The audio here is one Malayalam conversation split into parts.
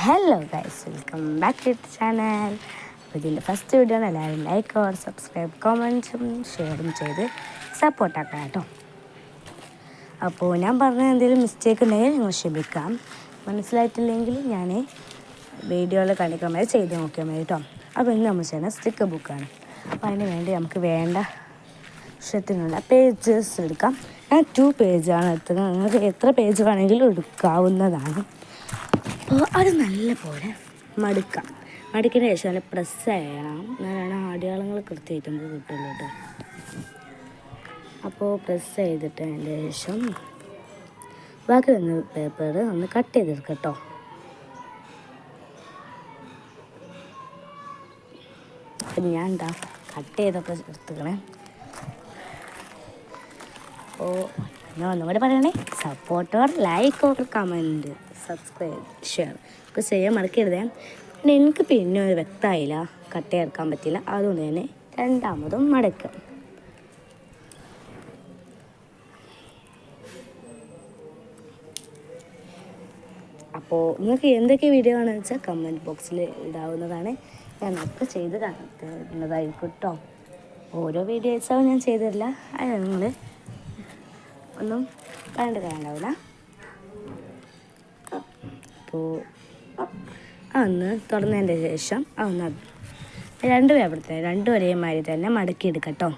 Hello guys, welcome back to the channel. അപ്പോൾ ഇതിൻ്റെ ഫസ്റ്റ് വീഡിയോ ആണ്. എല്ലാവരും ലൈക്ക് ഓർ സബ്സ്ക്രൈബ് കമൻസും ഷെയറും ചെയ്ത് സപ്പോർട്ടാക്കാം കേട്ടോ. അപ്പോൾ ഞാൻ പറഞ്ഞ എന്തെങ്കിലും മിസ്റ്റേക്ക് ഉണ്ടെങ്കിൽ നിങ്ങൾ ക്ഷമിക്കാം. മനസ്സിലായിട്ടില്ലെങ്കിൽ ഞാൻ വീഡിയോയിൽ കാണിക്കാൻ വേണ്ടി ചെയ്ത് നോക്കിയാൽ മതി കേട്ടോ. അപ്പോൾ ഇന്ന് നമ്മൾ ചെയ്യുന്ന സ്റ്റിക്കർ ബുക്കാണ്. അപ്പോൾ അതിന് വേണ്ടി നമുക്ക് വേണ്ട ഇഷ്ടത്തിനുള്ള പേജസ് എടുക്കാം. ഞാൻ 2 പേജാണ് എടുത്തത്. നിങ്ങൾക്ക് എത്ര പേജ് വേണമെങ്കിലും എടുക്കാവുന്നതാണ്. അപ്പോൾ അത് നല്ലപോലെ മടുക്കാം. മടുക്കിന് ശേഷം നല്ല പ്രസ് ചെയ്യണം. എന്നാലാണ് അടയാളങ്ങൾ കൃത്യമായിട്ട് നമുക്ക് കിട്ടുള്ളൂ കേട്ടോ. അപ്പോൾ പ്രസ് ചെയ്തിട്ട് അതിൻ്റെ ശേഷം ബാക്കി വന്ന പേപ്പർ ഒന്ന് കട്ട് ചെയ്തെടുക്കാം കേട്ടോ. അപ്പം ഞാൻ എന്താ കട്ട് ചെയ്തൊക്കെ എടുത്തുക്കണേ. അപ്പോൾ ഞാൻ ഒന്നുകൂടെ പറയണേ, supporter like or comment subscribe share ഒക്കെ ചെയ്യാൻ മറക്കരുതേ. പിന്നെ എനിക്ക് പിന്നെ ഒരു വ്യക്തമായില്ല, കട്ട് ചെയ്തെടുക്കാൻ പറ്റില്ല. അതുകൊണ്ട് തന്നെ രണ്ടാമതും മടക്കുക. അപ്പോൾ നിങ്ങൾക്ക് എന്തൊക്കെ വീഡിയോ ആണെന്ന് വെച്ചാൽ കമൻറ്റ് ബോക്സിൽ ഇടാവുന്നതാണ്. ഞാൻ ഒക്കെ ചെയ്ത് തരുന്നതായിരിക്കും കേട്ടോ. ഓരോ വീഡിയോസാവും ഞാൻ ചെയ്തു തരില്ല. അത് നിങ്ങൾ ഒന്നും കണ്ടാവില്ല. അപ്പോൾ അതൊന്ന് തുറന്നതിൻ്റെ ശേഷം അതൊന്ന് രണ്ട് പേപ്പറത്തെ രണ്ടും ഒരേമാതിരി തന്നെ മടക്കിയെടുക്കാം കേട്ടോ.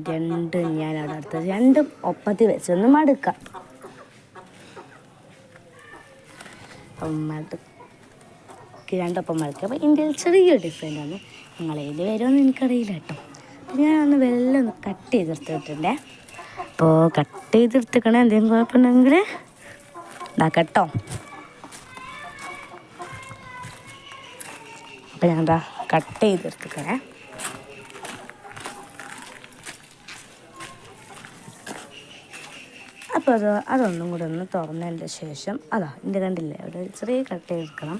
രണ്ടും ഞാൻ അവിടെ അടുത്തത് രണ്ടും ഒപ്പത്തിൽ വെച്ചൊന്ന് മടുക്കാം. രണ്ടൊപ്പം മടക്കുക. അപ്പോൾ ഇന്ത്യയിൽ ചെറിയൊരു ഡിഫറെൻ്റ് ആണ്. നിങ്ങളേത് വരുമെന്ന് എനിക്കറിയില്ല കേട്ടോ. ഞാനൊന്ന് വെള്ളം ഒന്ന് കട്ട് ചെയ്തെടുത്തിട്ടുണ്ടേ. അപ്പോൾ കട്ട് ചെയ്തെടുത്തിക്കണേ, എന്തെങ്കിലും കുഴപ്പമുണ്ടെങ്കിൽ ഇതാക്കാം കേട്ടോ. അപ്പോൾ ഞാൻ എന്താ കട്ട് ചെയ്തെടുത്തിക്കണേ. അപ്പോൾ അതൊന്നും കൂടെ ഒന്ന് തുറന്നതിൻ്റെ ശേഷം എൻ്റെ കണ്ടില്ലേ അവിടെ ചെറിയ കട്ട് ചെയ്തെടുക്കണം.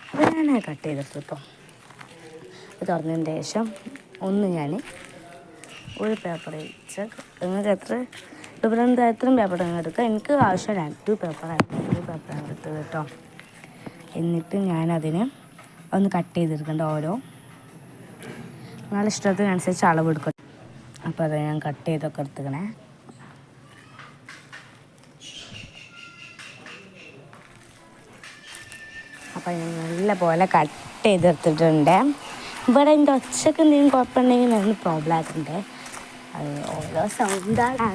അപ്പോൾ ഞാൻ കട്ട് ചെയ്തെടുത്തു കേട്ടോ. തുറന്നതിൻ്റെ ശേഷം ഒന്ന് ഞാൻ ഒരു പേപ്പർ വെച്ച് നിങ്ങൾക്ക് എത്രയും പേപ്പർ നിങ്ങൾ എടുക്കുക. എനിക്ക് ആവശ്യം 2 പേപ്പറാണ് എടുത്തത് കേട്ടോ. എന്നിട്ട് ഞാനതിന് ഒന്ന് കട്ട് ചെയ്തെടുക്കേണ്ട ഓരോ നിങ്ങളുടെ ഇഷ്ടത്തിനനുസരിച്ച് അളവെടുക്കും. അപ്പോൾ അത് ഞാൻ കട്ട് ചെയ്തൊക്കെ എടുത്തുക്കണേ. അപ്പോൾ ഞാൻ നല്ല പോലെ കട്ട് ചെയ്തെടുത്തിട്ടുണ്ട്. ഇവിടെ എൻ്റെ ഒച്ചക്ക് എന്തെങ്കിലും കുഴപ്പമുണ്ടെങ്കിൽ ഒന്ന് പ്രോബ്ലം ആക്കുന്നുണ്ട്. അത് ഓരോ സൗണ്ടാണ്.